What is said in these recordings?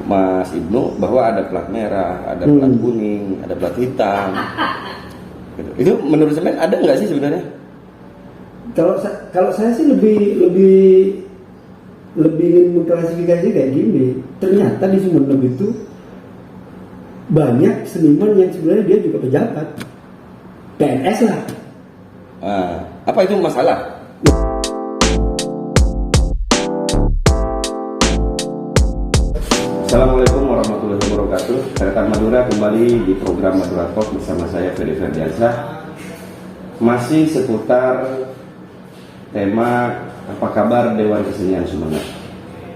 Mas Ibnu bahwa ada plat merah, ada plat kuning, ada plat hitam. Gitu. Itu menurut saya ada nggak sih sebenarnya? Kalau saya sih lebih mengklasifikasi kayak gini. Ternyata di Sumeneb itu banyak seniman yang sebenarnya dia juga pejabat, PNS lah. Apa itu masalah? Assalamualaikum warahmatullahi wabarakatuh. Rekan Madura kembali di program Madura Talk bersama saya Ferry Ferdiansyah. Masih seputar tema apa kabar Dewan Kesenian Sumeneb.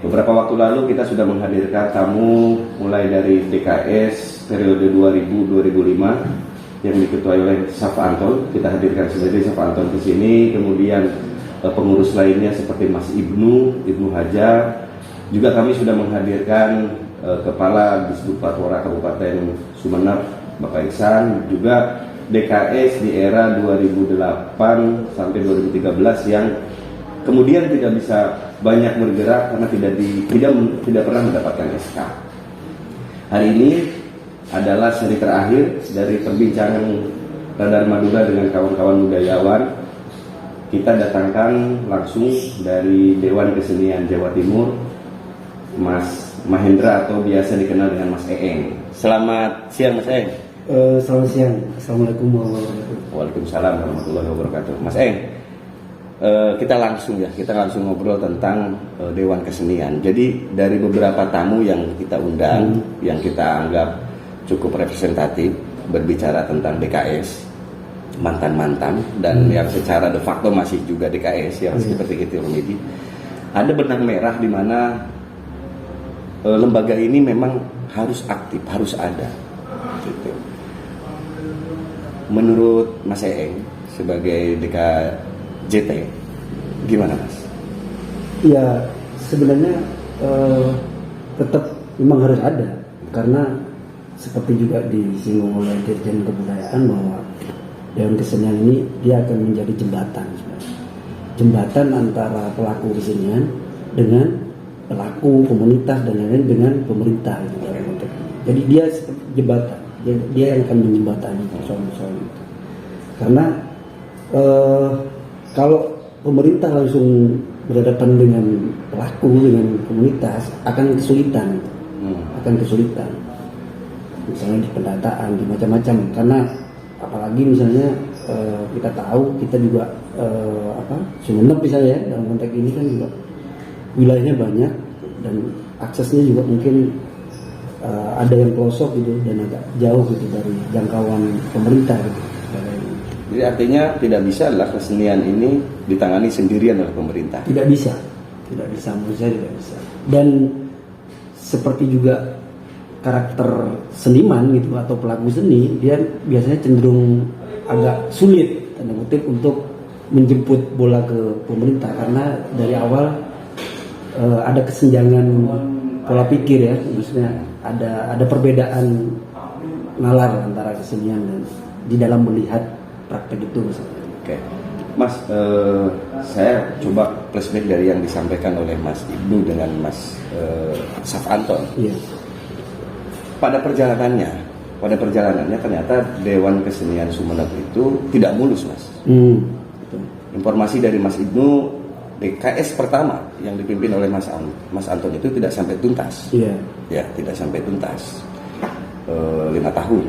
Beberapa waktu lalu kita sudah menghadirkan tamu mulai dari DKS periode 2000-2005 yang diketuai oleh Saf Anton. Kita hadirkan sendiri Saf Anton ke sini, kemudian pengurus lainnya seperti Mas Ibnu Hajar. Juga kami sudah menghadirkan Kepala Disbud Patwara Kabupaten Sumeneb, Bapak Iksan, juga DKS di era 2008 sampai 2013 yang kemudian tidak bisa banyak bergerak karena tidak pernah mendapatkan SK. Hari ini adalah seri terakhir dari perbincangan Radar Madura dengan kawan-kawan budayawan. Kita datangkan langsung dari Dewan Kesenian Jawa Timur, Mas Mahendra atau biasa dikenal dengan Mas Eeng. Selamat siang Mas Eeng. Selamat siang. Assalamualaikum warahmatullahi wabarakatuh. Waalaikumsalam warahmatullahi wabarakatuh. Mas Eeng, kita langsung ngobrol tentang Dewan Kesenian. Jadi dari beberapa tamu yang kita undang, yang kita anggap cukup representatif berbicara tentang DKS, mantan-mantan dan yang secara de facto masih juga DKS yang seperti itu Romidi. Ada benang merah di mana lembaga ini memang harus aktif, harus ada. Gitu. Menurut Mas Eeng sebagai DKJT, gimana Mas? Ya sebenarnya tetap memang harus ada, karena seperti juga disinggung oleh Dirjen Kebudayaan bahwa Dewan Kesenian ini dia akan menjadi jembatan sebenarnya. Jembatan antara pelaku kesenian dengan pelaku komunitas dan lain-lain dengan pemerintah gitu. Jadi dia seperti jembatan, dia yang akan menjembatani persoalan-persoalan itu. Karena kalau pemerintah langsung berhadapan dengan pelaku, dengan komunitas, akan kesulitan. Misalnya di pendataan, di macam-macam. Karena apalagi misalnya kita tahu, kita juga Sumeneb misalnya dalam konteks ini kan juga wilayahnya banyak dan aksesnya juga mungkin ada yang pelosok gitu dan agak jauh gitu dari jangkauan pemerintah gitu. Jadi artinya tidak bisa lah kesenian ini ditangani sendirian oleh pemerintah. Tidak bisa menurut saya tidak bisa. Dan seperti juga karakter seniman gitu atau pelaku seni, dia biasanya cenderung agak sulit tanda kutip untuk menjemput bola ke pemerintah karena dari awal ada kesenjangan pola pikir ya, maksudnya ada perbedaan nalar antara kesenian dan di dalam melihat praktek itu misalnya. Oke. Mas, saya coba flashback dari yang disampaikan oleh Mas Ibnu dengan Mas Saf Anton. Iya. Pada perjalanannya ternyata Dewan Kesenian Sumeneb itu tidak mulus, Mas. Informasi dari Mas Ibnu, DKS pertama yang dipimpin oleh Mas Anton itu tidak sampai tuntas. Iya. Ya, tidak sampai tuntas. 5 tahun.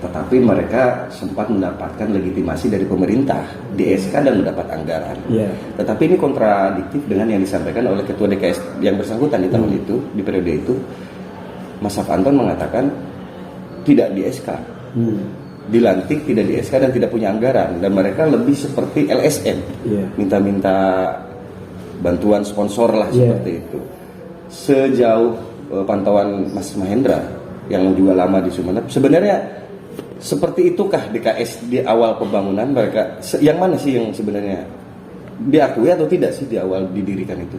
Tetapi mereka sempat mendapatkan legitimasi dari pemerintah di SK dan mendapat anggaran. Yeah. Tetapi ini kontradiktif dengan yang disampaikan oleh Ketua DKS yang bersangkutan di tahun itu, di periode itu. Mas Saf Anton mengatakan tidak di SK, dilantik tidak di SK dan tidak punya anggaran, dan mereka lebih seperti LSM, minta-minta bantuan sponsor lah seperti itu. Sejauh pantauan Mas Mahendra yang juga lama di Sumeneb, sebenarnya seperti itukah DKS di awal pembangunan mereka? Yang mana sih yang sebenarnya diakui atau tidak sih di awal didirikan itu?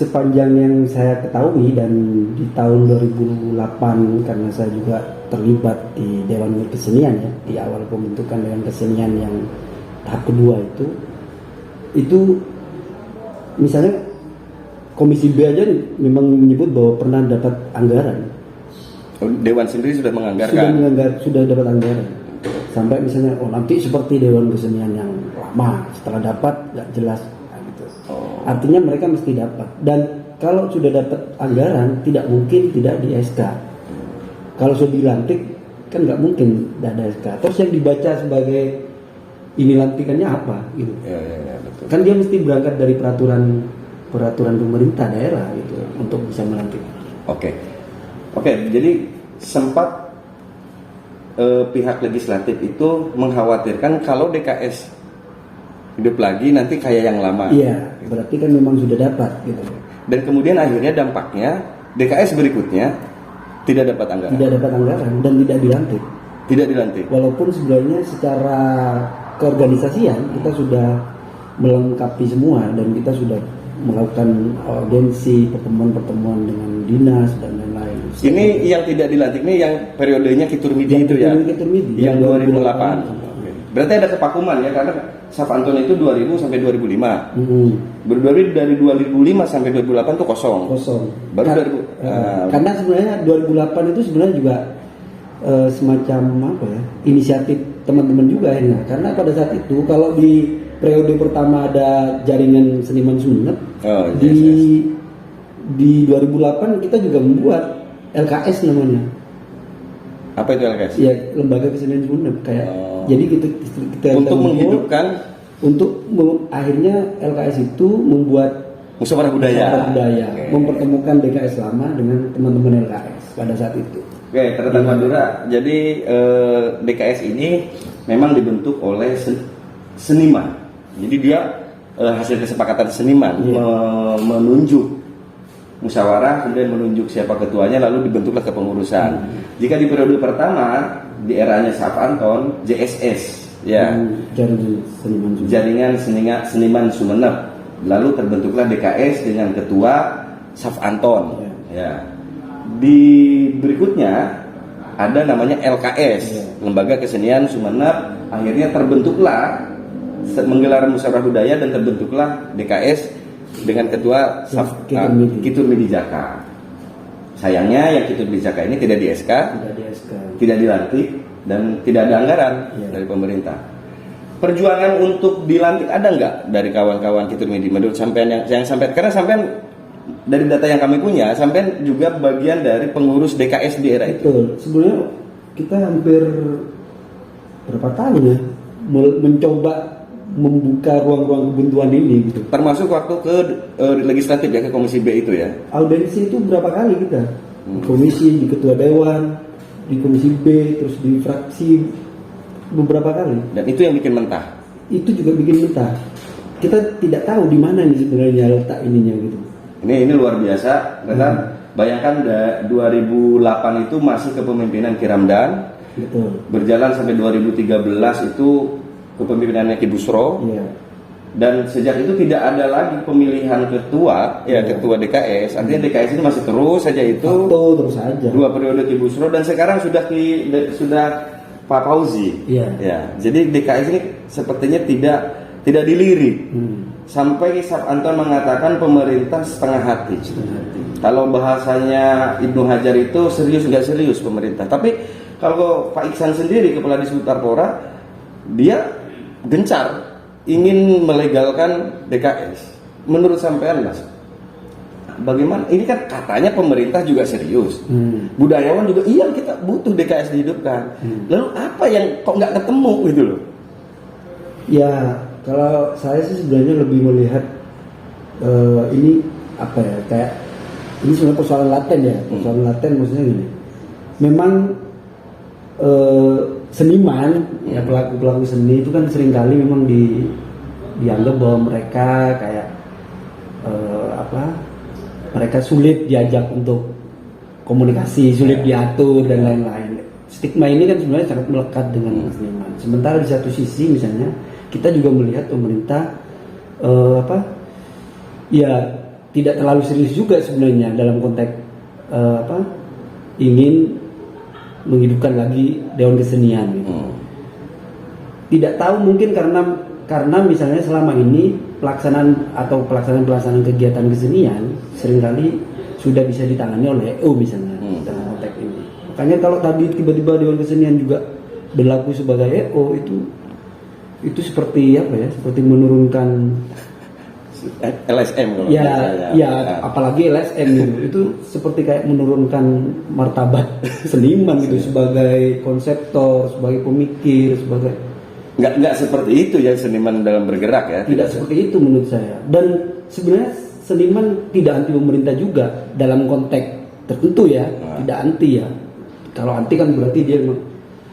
Sepanjang yang saya ketahui dan di tahun 2008 karena saya juga terlibat di Dewan Kesenian ya, di awal pembentukan Dewan Kesenian yang tahap kedua itu misalnya Komisi B aja memang menyebut bahwa pernah dapat anggaran. Dewan sendiri sudah menganggarkan. Sudah dapat anggaran. Sampai misalnya nanti seperti Dewan Kesenian yang lama, setelah dapat nggak jelas gitu. Artinya mereka mesti dapat. Dan kalau sudah dapat anggaran tidak mungkin tidak di SK. Kalau sudah dilantik kan nggak mungkin tidak ada SK. Terus yang dibaca sebagai ini lantikannya apa gitu. Ya, betul. Kan dia mesti berangkat dari peraturan pemerintah daerah gitu untuk bisa melantik. Oke, jadi sempat pihak legislatif itu mengkhawatirkan kalau DKS hidup lagi nanti kayak yang lama. Iya, berarti kan memang sudah dapat gitu. Dan kemudian akhirnya dampaknya DKS berikutnya tidak dapat anggaran. Tidak dapat anggaran dan tidak dilantik. Tidak dilantik. Walaupun sebenarnya secara keorganisasian kita sudah melengkapi semua dan kita sudah melakukan audiensi, pertemuan dengan dinas dan lain-lain. Ini yang tidak dilantik ini yang periodenya Kitur Midi itu ya? Yang 2008. Berarti ada kevakuman ya, karena Saf Anton itu 2000 sampai 2005. Berarti dari 2005 sampai 2008 itu kosong. Baru karena sebenarnya 2008 itu sebenarnya juga semacam apa ya? Inisiatif teman-teman juga ya. Karena pada saat itu kalau di periode pertama ada jaringan seniman Sumeneb, di 2008 kita juga membuat LKS namanya. Apa itu LKS? Ya, Lembaga Kesenian Sumeneb kayak. Jadi kita untuk menghidupkan, akhirnya LKS itu membuat musyawarah budaya, mempertemukan DKS lama dengan teman-teman LKS pada saat itu. Oke, catatan Madura. Jadi DKS ini memang dibentuk oleh seniman. Jadi dia hasil kesepakatan seniman menunjuk musyawarah, kemudian menunjuk siapa ketuanya, lalu dibentuklah kepengurusan. Jika di periode pertama di eranya Saf Anton, JSS, ya, Jaringan Seniman Sumeneb, lalu terbentuklah DKS dengan ketua Saf Anton. Ya. Di berikutnya ada namanya LKS, Lembaga Kesenian Sumeneb. Akhirnya terbentuklah menggelar musyawarah budaya dan terbentuklah DKS dengan ketua Kitur Midi Jaka. Sayangnya yang Kitur Midi Jaka ini tidak di SK, tidak dilantik dan tidak ada anggaran dari pemerintah. Perjuangan untuk dilantik ada nggak dari kawan-kawan Kitur Midi menurut sampean yang sampai, karena sampean dari data yang kami punya, sampean juga bagian dari pengurus DKS di era itu. Betul. Sebenarnya kita hampir berapa tahun ya mencoba membuka ruang-ruang kebuntuan ini gitu. Termasuk waktu ke legislatif ya, ke Komisi B itu ya. Audiensi itu berapa kali kita? Di komisi, di ketua dewan, di Komisi B, terus di fraksi beberapa kali. Dan itu yang bikin mentah. Itu juga bikin mentah. Kita tidak tahu di mana nih sebenarnya letak ininya gitu. Ini luar biasa, karena bayangkan 2008 itu masih kepemimpinan Ki Ramdan. Betul. Berjalan sampai 2013 itu kepemimpinannya Ki Busro. Dan sejak itu tidak ada lagi pemilihan ketua, ketua DKS. Artinya DKS ini masih terus saja itu. Terus saja. 2 periode Ki Busro dan sekarang sudah Pak Fauzi. Ya. Jadi DKS ini sepertinya tidak dilirik. Sampai Saf Anton mengatakan pemerintah setengah hati. Kalau bahasanya Ibnu Hajar itu serius nggak serius pemerintah. Tapi kalau Pak Iksan sendiri, Kepala Disub Tarpora, dia gencar ingin melegalkan DKS. Menurut sampean, Mas, bagaimana? Ini kan katanya pemerintah juga serius. Budayawan juga, iya kita butuh DKS dihidupkan. Lalu apa yang kok nggak ketemu gitu loh? Ya, kalau saya sih sebenarnya lebih melihat ini apa ya, kayak ini sebenarnya persoalan laten ya. Persoalan laten maksudnya gini. Memang seniman, ya pelaku seni itu kan seringkali memang dianggap bahwa mereka kayak mereka sulit diajak untuk komunikasi, sulit diatur dan lain-lain. Stigma ini kan sebenarnya sangat melekat dengan seniman. Sementara di satu sisi misalnya kita juga melihat pemerintah ya tidak terlalu serius juga sebenarnya dalam konteks ingin menghidupkan lagi Dewan Kesenian gitu. Tidak tahu mungkin karena misalnya selama ini pelaksanaan kegiatan kesenian seringkali sudah bisa ditangani oleh EO misalnya dalam konteks ini. Makanya kalau tadi tiba-tiba Dewan Kesenian juga berlaku sebagai EO itu seperti apa ya? Seperti menurunkan LSM kalau apalagi LSM gitu. Itu seperti kayak menurunkan martabat seniman gitu sebagai konseptor, sebagai pemikir, sebagai nggak seperti itu ya seniman dalam bergerak ya. Tidak seperti itu menurut saya. Dan sebenarnya seniman tidak anti pemerintah juga dalam konteks tertentu ya, tidak anti ya. Kalau anti kan berarti dia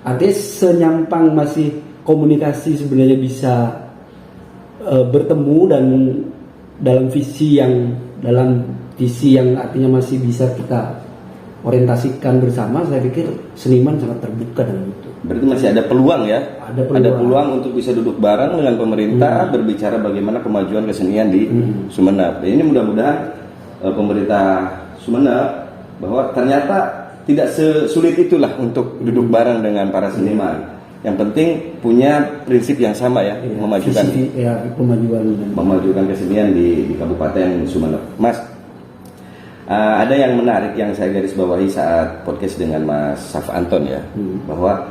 artinya senyampang masih komunikasi sebenarnya bisa bertemu dan dalam visi yang artinya masih bisa kita orientasikan bersama. Saya pikir seniman sangat terbuka dalam itu. Berarti masih ada peluang ya? Ada peluang untuk bisa duduk bareng dengan pemerintah berbicara bagaimana kemajuan kesenian di Sumeneb. Ini mudah-mudahan pemerintah Sumeneb bahwa ternyata tidak sesulit itulah untuk duduk bareng dengan para seniman. Yang penting punya prinsip yang sama ya, memajukan kesenian di Kabupaten Sumeneb. Mas, ada yang menarik yang saya garis bawahi saat podcast dengan Mas Saf Anton ya, bahwa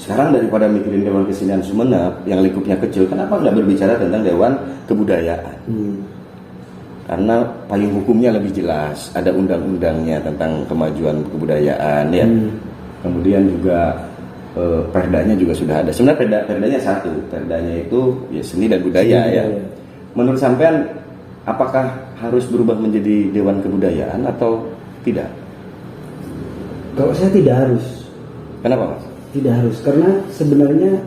sekarang daripada mikirin Dewan Kesenian Sumeneb yang lingkupnya kecil, kenapa nggak berbicara tentang Dewan Kebudayaan? Karena payung hukumnya lebih jelas, ada undang-undangnya tentang kemajuan kebudayaan ya. Kemudian juga perdanya juga sudah ada. Sebenarnya perdanya satu, perdanya itu ya seni dan budaya ya. Menurut sampean, apakah harus berubah menjadi Dewan Kebudayaan atau tidak? Kalau saya tidak harus. Kenapa Mas? Tidak harus, karena sebenarnya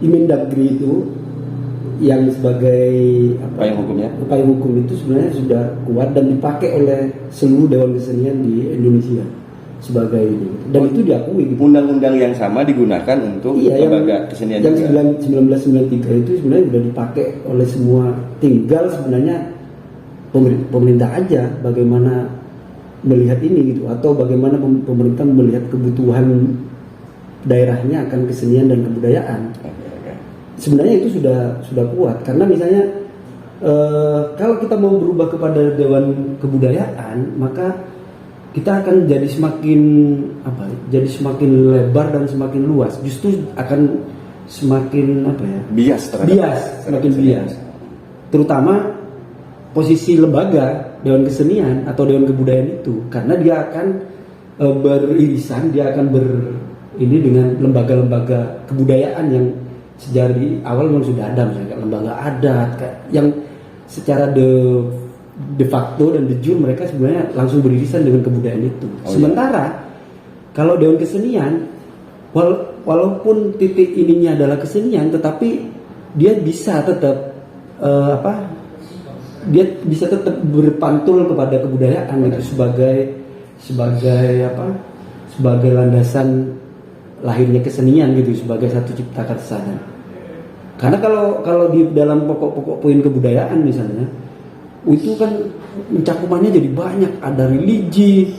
Imendagri itu yang sebagai payung hukum itu sebenarnya sudah kuat dan dipakai oleh seluruh Dewan Kesenian di Indonesia sebagai ini, dan itu diakui gitu. Undang-undang yang sama digunakan untuk lembaga kesenian yang juga. 1993 itu sebenarnya sudah dipakai oleh semua, tinggal sebenarnya pemerintah aja bagaimana melihat ini gitu, atau bagaimana pemerintah melihat kebutuhan daerahnya akan kesenian dan kebudayaan. Sebenarnya itu sudah kuat, karena misalnya kalau kita mau berubah kepada Dewan Kebudayaan, maka kita akan jadi semakin lebar dan semakin luas. Justru akan semakin bias. Terutama posisi lembaga Dewan Kesenian atau Dewan Kebudayaan itu, karena dia akan beririsan, dia akan dengan lembaga-lembaga kebudayaan yang sejak di awal memang sudah ada, misalnya lembaga adat yang secara de facto dan de jure mereka sebenarnya langsung beririsan dengan kebudayaan itu. Sementara kalau Dewan Kesenian walaupun titik ininya adalah kesenian, tetapi dia bisa tetap berpantul kepada kebudayaan itu sebagai landasan lahirnya kesenian gitu, sebagai satu cipta karsa. Karena kalau di dalam pokok-pokok poin kebudayaan misalnya, itu kan mencakupannya jadi banyak, ada religi,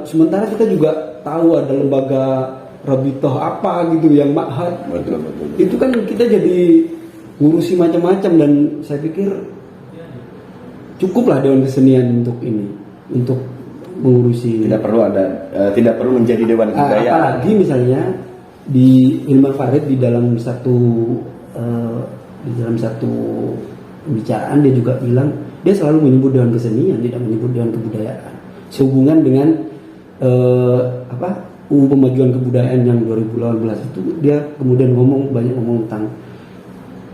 sementara kita juga tahu ada lembaga rabitoh apa gitu yang ma'had. Betul. Itu kan kita jadi ngurusi macam-macam, dan saya pikir cukuplah Dewan Kesenian untuk mengurusi. Tidak perlu menjadi Dewan Kebudayaan. Apalagi misalnya di Hilman Farid di dalam satu pembicaraan dia juga bilang dia selalu menyebut Dewan Kesenian, tidak menyebut Dewan Kebudayaan. Sehubungan dengan UU Pemajuan Kebudayaan yang 2018 itu, dia kemudian banyak ngomong tentang,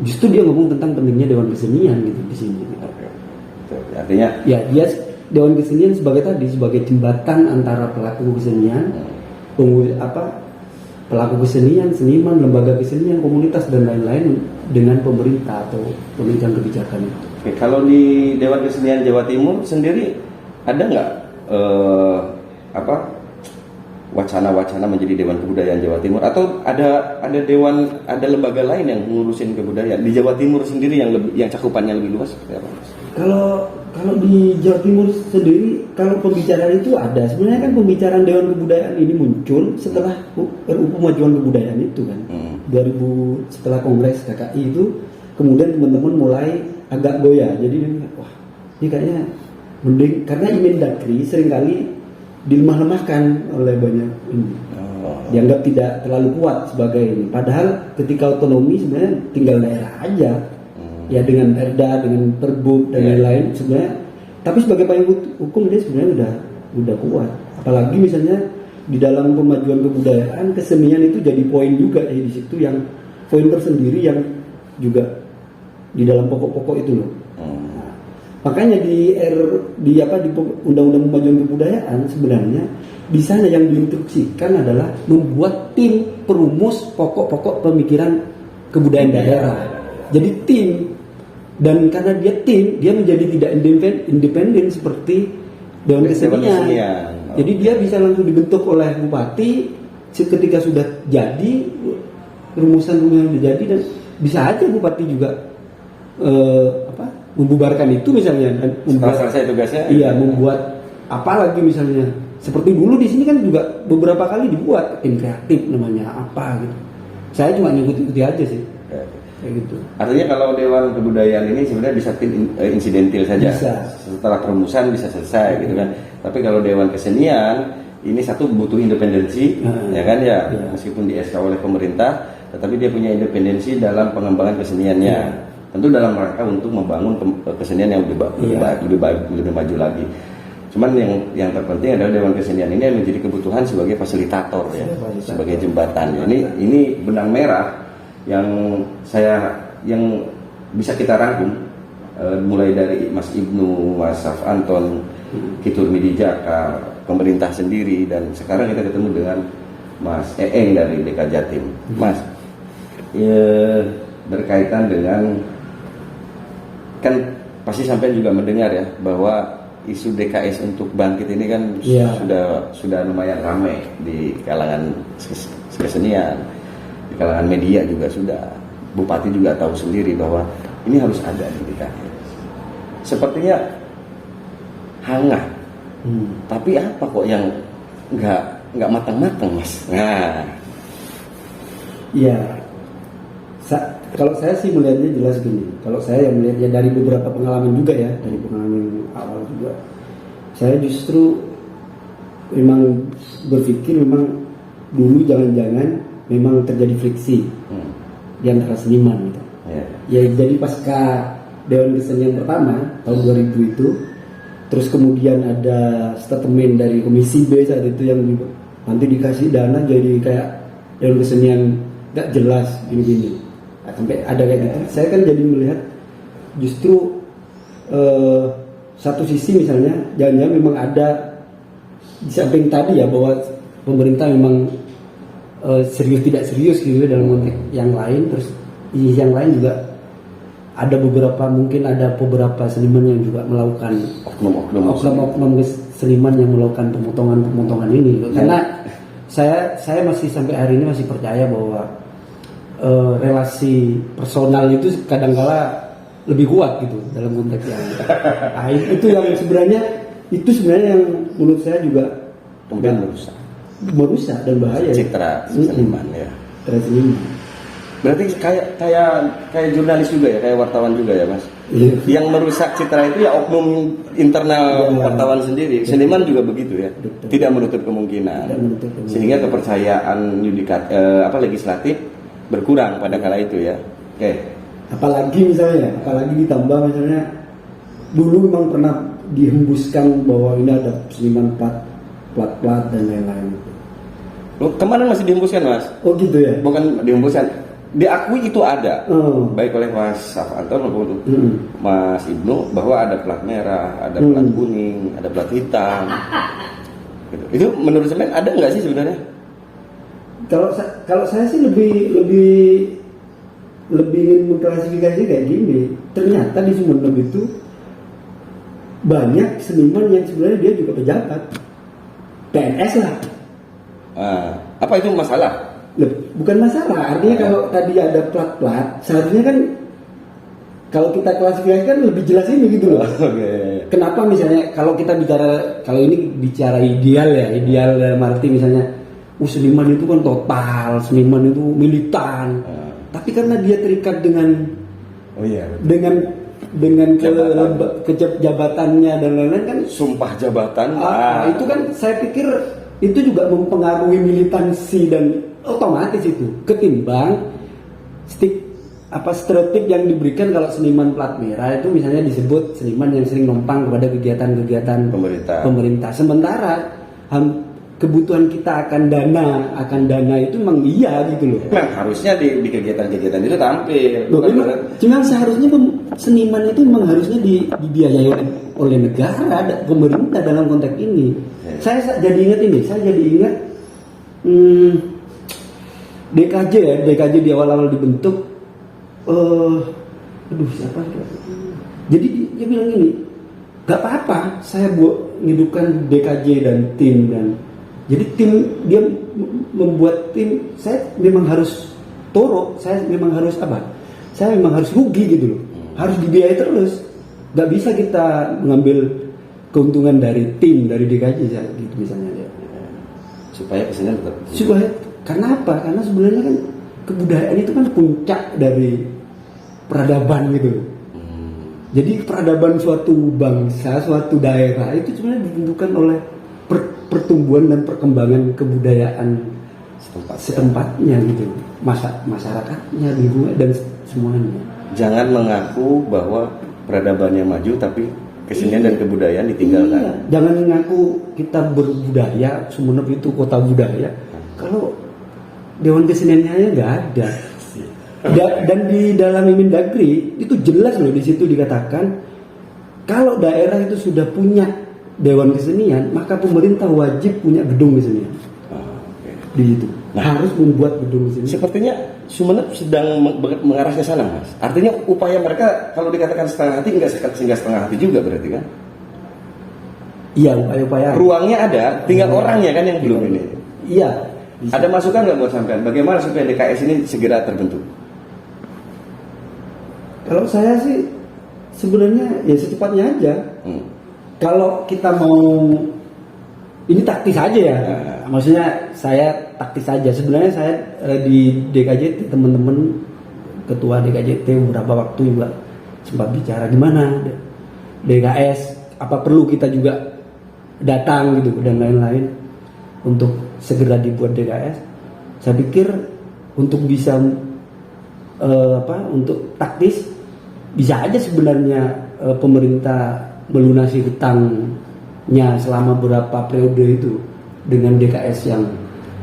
justru dia ngomong tentang pentingnya Dewan Kesenian gitu di sini. Artinya ya dia Dewan Kesenian sebagai jembatan antara pelaku kesenian, pelaku kesenian, seniman, lembaga kesenian, komunitas dan lain-lain dengan pemerintah atau pemilikan kebijakan itu. Oke, kalau di Dewan Kesenian Jawa Timur sendiri ada nggak wacana-wacana menjadi Dewan Kebudayaan Jawa Timur, atau ada lembaga lain yang ngurusin kebudayaan di Jawa Timur sendiri yang cakupannya lebih luas? Kalau di Jawa Timur sendiri, kalau pembicaraan itu ada. Sebenarnya kan pembicaraan Dewan Kebudayaan ini muncul setelah RUU Pemajuan Kebudayaan itu kan. setelah kongres KKI itu kemudian teman-teman mulai agak goyah. Jadi dia bilang, wah ini kayaknya mending, karena Imendagri seringkali dilemah-lemahkan oleh banyak ini. Dianggap tidak terlalu kuat sebagai ini. Padahal ketika otonomi sebenarnya tinggal daerah aja. Ya dengan Perda, dengan Perbuk dan lain-lain sebenarnya. Tapi sebagai payung hukum dia sebenarnya udah kuat. Apalagi misalnya di dalam pemajuan kebudayaan, kesenian itu jadi poin juga ya di situ, yang poin tersendiri yang juga di dalam pokok-pokok itu loh. Nah, makanya di Undang-Undang Pemajuan Kebudayaan sebenarnya di sana yang diinstruksikan adalah membuat tim perumus pokok-pokok pemikiran kebudayaan daerah. Jadi tim, dan karena dia tim, dia menjadi tidak independen seperti Dewan Kesenian. Jadi dia bisa langsung dibentuk oleh bupati ketika sudah jadi rumusan yang sudah jadi, dan bisa aja bupati juga membubarkan itu misalnya, dan selesai tugasnya. Iya, membuat apalagi misalnya seperti dulu di sini kan juga beberapa kali dibuat tim kreatif namanya apa gitu. Saya cuma ngikuti aja sih. Kayak gitu. Artinya kalau Dewan Kebudayaan ini sebenarnya bisa tim insidentil saja. Bisa. Setelah perumusan bisa selesai gitu kan. Tapi kalau Dewan Kesenian ini satu butuh independensi, ya kan ya. Meskipun di SK oleh pemerintah, tetapi dia punya independensi dalam pengembangan keseniannya. Tentu dalam rangka untuk membangun kesenian yang lebih baik, lebih maju lagi. Cuman yang terpenting adalah Dewan Kesenian ini menjadi kebutuhan sebagai fasilitator ya, sebagai jembatan. Ini benang merah yang bisa kita rangkum mulai dari Mas Ibnu, Mas Saf Anton, Kitur Midi Jaka, pemerintah sendiri, dan sekarang kita ketemu dengan Mas Eeng dari DK Jatim. Mas, berkaitan dengan, kan pasti sampai juga mendengar ya bahwa isu DKS untuk bangkit ini kan sudah lumayan ramai di kalangan kesenian, di kalangan media juga sudah. Bupati juga tahu sendiri bahwa ini harus ada di DKS. Sepertinya hangat, tapi apa kok yang nggak matang-matang, Mas? Nah, ya. Kalau saya sih melihatnya jelas gini. Kalau saya yang melihatnya dari beberapa pengalaman juga ya, dari pengalaman awal juga, saya justru memang berpikir memang dulu jangan-jangan memang terjadi friksi di antara seniman gitu. Ya jadi pasca Dewan Kesenian pertama tahun 2000 itu, terus kemudian ada statement dari Komisi B saat itu yang nanti dikasih dana jadi kayak Dewan Kesenian gak jelas gini-gini. Nah, sampai ada kayak gitu. Saya kan jadi melihat justru satu sisi misalnya jangan-jangan memang ada di samping tadi ya bahwa pemerintah memang serius tidak serius gitu dalam konteks yang lain, terus yang lain juga ada beberapa seniman yang juga melakukan oknum seniman yang melakukan pemotongan ini gitu. Karena saya masih sampai hari ini masih percaya bahwa relasi personal itu kadang-kala lebih kuat gitu dalam konteks yang itu yang sebenarnya yang menurut saya juga kemudian merusak dan bahaya citra seniman ya. Citra seniman. Berarti kayak jurnalis juga ya, kayak wartawan juga ya, Mas. Yang merusak citra itu ya oknum internal wartawan sendiri. Seniman juga begitu ya. Tidak menutup kemungkinan. Sehingga kepercayaan legislatif berkurang pada kala itu ya. Oke. Apalagi ditambah misalnya dulu memang pernah dihembuskan bahwa ini ada seniman plat dan lain-lain. Kemarin masih dihembuskan, Mas? Oh gitu ya? Bukan dihembuskan, diakui itu ada, baik oleh Mas Saf Anton maupun Mas Ibnu, bahwa ada plat merah, ada plat kuning, ada plat hitam. Gitu. Itu menurut saya ada nggak sih sebenarnya? Kalau saya sih lebih ingin mengklasifikasi kayak gini. Ternyata di Sumeneb itu banyak seniman yang sebenarnya dia juga pejabat. PNS lah. Apa itu masalah? Bukan masalah. Artinya kalau tadi ada plat-plat, seharusnya kan kalau kita klasifikasikan lebih jelas ini gitu loh. Kenapa misalnya kalau ini bicara ideal ya, ideal dalam arti misalnya seniman itu kan total, seniman itu militan. Tapi karena dia terikat dengan dengan jabatannya dan lain-lain kan, sumpah jabatan. Itu kan saya pikir itu juga mempengaruhi militansi dan otomatis itu ketimbang stereotip yang diberikan kalau seniman plat merah itu misalnya disebut seniman yang sering numpang kepada kegiatan-kegiatan pemerintah. Sementara kebutuhan kita akan dana itu memang iya gitu loh. Memang harusnya di kegiatan-kegiatan itu tampil. Cuma seharusnya seniman itu memang harusnya dibiayai oleh negara, pemerintah dalam konteks ini. Saya jadi ingat DKJ di awal-awal dibentuk. Siapa? Jadi dia bilang gini, gak apa-apa saya ngidupkan DKJ dan tim jadi tim dia membuat tim, saya memang harus saya memang harus rugi gitu loh, harus dibiayai terus, gak bisa kita mengambil keuntungan dari tim dari DKJ gitu misalnya ya. Supaya kesenian tetap. Karena apa? Karena sebenarnya kan kebudayaan itu kan puncak dari peradaban gitu. Jadi peradaban suatu bangsa, suatu daerah itu sebenarnya ditentukan oleh pertumbuhan dan perkembangan kebudayaan setempatnya gitu, masyarakatnya, lingkungan dan semuanya. Jangan mengaku bahwa peradabannya maju tapi kesenian dan kebudayaan ditinggalkan. Iya. Jangan mengaku kita berbudaya, Sumenep itu kota budaya, kalau Dewan Keseniannya nggak ada. Dan di dalam Mendagri itu jelas loh, di situ dikatakan kalau daerah itu sudah punya Dewan Kesenian, maka pemerintah wajib punya gedung kesenian. Di situ harus membuat gedung kesenian. Sepertinya Sumenep sedang mengarah ke sana, Mas. Artinya upaya mereka kalau dikatakan setengah hati enggak setengah hati juga berarti kan? Iya, upaya. Ruangnya ada, tinggal orangnya kan yang belum ini. Iya. Ada masukan nggak buat sampean? Bagaimana supaya DKS ini segera terbentuk? Kalau saya sih sebenarnya ya secepatnya aja. Kalau kita mau ini taktis aja ya. Maksudnya saya taktis aja. Sebenarnya saya di DKJT teman-teman ketua DKJT beberapa waktu juga sempat bicara gimana DKS, apa perlu kita juga datang gitu dan lain-lain untuk segera dibuat DKS. Saya pikir untuk bisa untuk taktis bisa aja sebenarnya pemerintah melunasi hutangnya selama berapa periode itu dengan DKS yang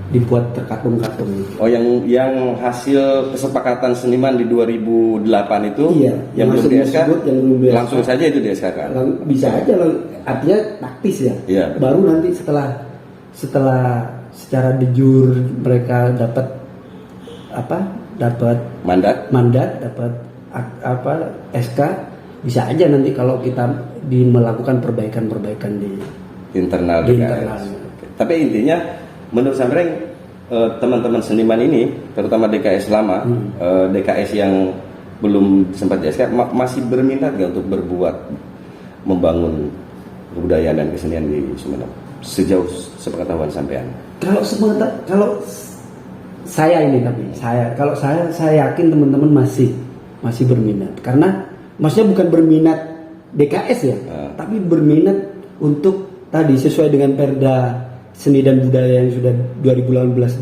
dibuat terkatung-katung. Oh, yang hasil kesepakatan seniman di 2008 itu, iya, yang belum DSK, langsung saja itu DSK kan? Bisa aja, artinya taktis ya. Iya. Baru nanti setelah secara de jure mereka dapat mandat, dapat SK, bisa aja nanti kalau kita melakukan perbaikan di internal. Tapi intinya menurut Samreng, teman-teman seniman ini, terutama DKS lama, DKS yang belum sempat di SK, masih berminat gak untuk berbuat, membangun kebudayaan dan kesenian di Sumenep sejauh sepengetahuan sampean? Kalau saya yakin teman-teman masih berminat, karena maksudnya bukan berminat DKS ya, tapi berminat untuk tadi sesuai dengan Perda Seni dan Budaya yang sudah 2018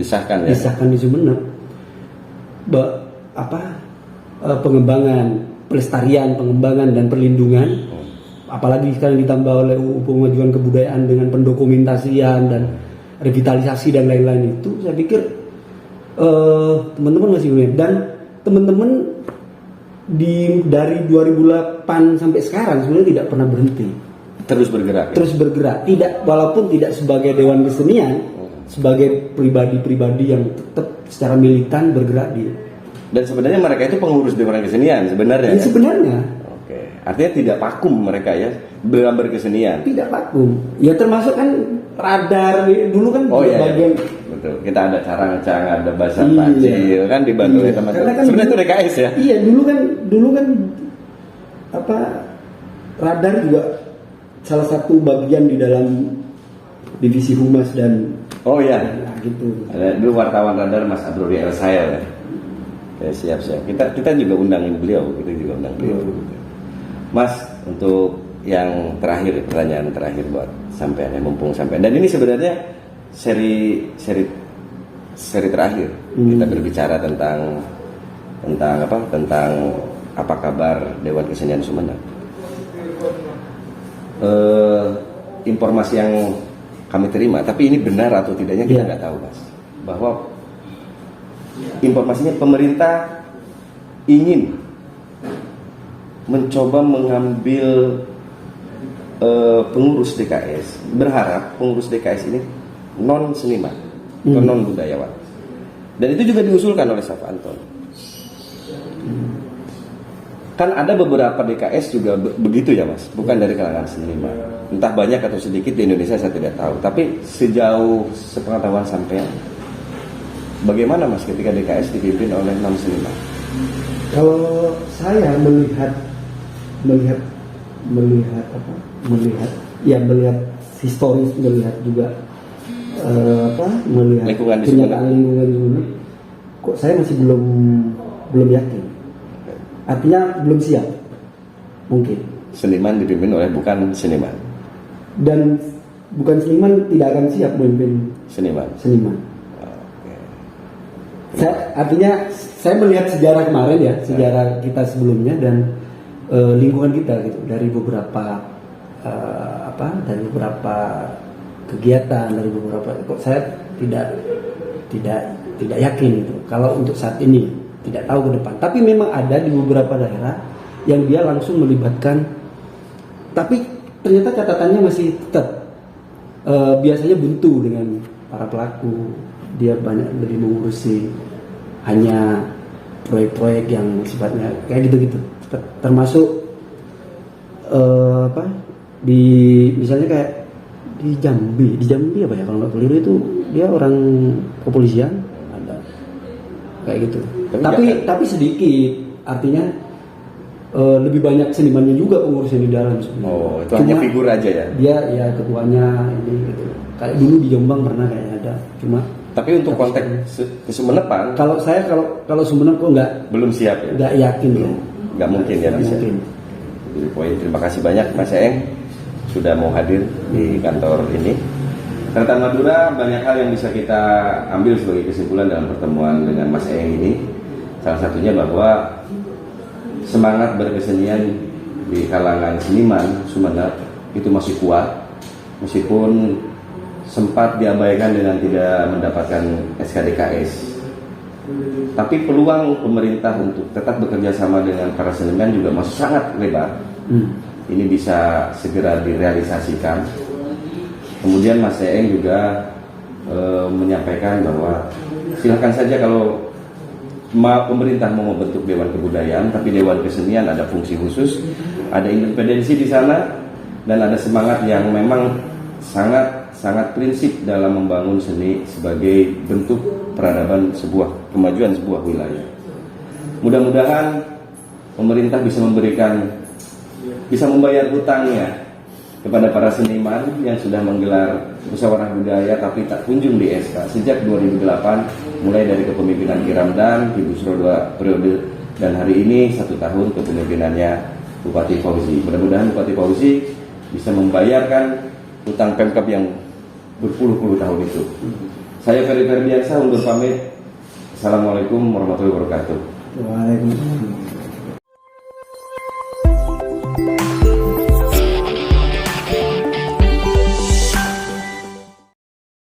disahkan di Sumenep, pengembangan, pelestarian, pengembangan dan perlindungan, apalagi sekarang ditambah oleh UU Pemajuan Kebudayaan dengan pendokumentasian dan revitalisasi dan lain-lain itu, saya pikir teman-teman masih berminat. Dan teman-teman dari 2008 sampai sekarang sebenarnya tidak pernah berhenti, terus bergerak, walaupun tidak sebagai Dewan Kesenian, sebagai pribadi-pribadi yang tetap secara militan bergerak di. Dan sebenarnya mereka itu pengurus Dewan Kesenian sebenarnya. Sebenarnya. Oke. Artinya tidak vakum mereka ya dalam berkesenian. Tidak vakum. Ya termasuk kan radar dulu kan bagian. Betul. Kita ada carang-carang, ada bahasa Pancil kan dibantu oleh teman-teman. Kan sebenarnya itu DKS ya. Iya, dulu kan radar juga salah satu bagian di dalam divisi humas dan Oh iya. Nah, gitu. Ada dulu wartawan radar Mas Abdurri El-Sail ya. Oke, siap. Kita juga undangin beliau, kita juga undang beliau. Mas, untuk yang terakhir, pertanyaan terakhir buat sampean, mumpung sampean. Dan ini sebenarnya seri terakhir kita berbicara tentang apa kabar Dewan Kesenian Sumeneb. Informasi yang kami terima, tapi ini benar atau tidaknya kita nggak tahu, Mas. Bahwa informasinya pemerintah ingin mencoba mengambil pengurus DKS, berharap pengurus DKS ini non seniman atau non budayawan. Dan itu juga diusulkan oleh Saf Anton. Kan ada beberapa DKS juga begitu ya, Mas, bukan dari kalangan seniman. Entah banyak atau sedikit di Indonesia saya tidak tahu. Tapi sejauh sepengetahuan sampean, bagaimana, Mas, ketika DKS dipimpin oleh non seniman? Kalau saya melihat historis, melihat juga melihat Lingkungan di kenyataan lingkungan di Sumeneb, kok saya masih belum yakin. Artinya belum siap, mungkin. Seniman dipimpin oleh bukan seniman. Dan bukan seniman tidak akan siap memimpin Seniman. Artinya saya melihat sejarah kemarin ya, sejarah kita sebelumnya dan lingkungan kita gitu, dari beberapa kegiatan, dari beberapa, kok saya tidak yakin gitu. Kalau untuk saat ini tidak tahu ke depan. Tapi memang ada di beberapa daerah yang dia langsung melibatkan, tapi ternyata catatannya masih tetap biasanya buntu dengan para pelaku. Dia banyak lebih mengurusi hanya proyek-proyek yang sifatnya kayak gitu-gitu. Termasuk di misalnya kayak di Jambi apa ya, kalau nggak keliru itu dia orang kepolisian ada kayak gitu. Tapi sedikit, artinya lebih banyak senimannya juga pengurusnya di dalam sebenarnya. Oh, itu hanya figur aja ya? Dia ya ketuanya ini gitu. Kayak dulu di Jombang pernah kayaknya ada, cuma. Tapi untuk konteks Sumenepan, kalau saya kalau Sumeneb kok belum siap ya? Nggak yakin ya. Nggak mungkin ya bisa. Mungkin. Jadi poin, terima kasih banyak Mas Eeng sudah mau hadir di kantor ini. Tentang Madura banyak hal yang bisa kita ambil sebagai kesimpulan dalam pertemuan dengan Mas Eeng ini. Salah satunya bahwa semangat berkesenian di kalangan seniman Sumeneb itu masih kuat, meskipun sempat diabaikan dengan tidak mendapatkan SKDKS. Tapi peluang pemerintah untuk tetap bekerja sama dengan para seniman juga masih sangat lebar. Ini bisa segera direalisasikan. Kemudian Mas Eeng juga menyampaikan bahwa silakan saja kalau pemerintah mau membentuk Dewan Kebudayaan, tapi Dewan Kesenian ada fungsi khusus, ada independensi di sana, dan ada semangat yang memang sangat prinsip dalam membangun seni sebagai bentuk peradaban kemajuan sebuah wilayah. Mudah-mudahan pemerintah bisa membayar hutangnya kepada para seniman yang sudah menggelar musyawarah budaya tapi tak kunjung di SK sejak 2008, mulai dari kepemimpinan Ki Ramdan, Ki Busro 2 periode, dan hari ini 1 tahun kepemimpinannya Bupati Fauzi. Mudah-mudahan Bupati Fauzi bisa membayarkan hutang Pemkab yang berpuluh-puluh tahun itu. Saya Ferry Ferdiansyah undur pamit. Assalamualaikum warahmatullahi wabarakatuh. Waalaikumsalam.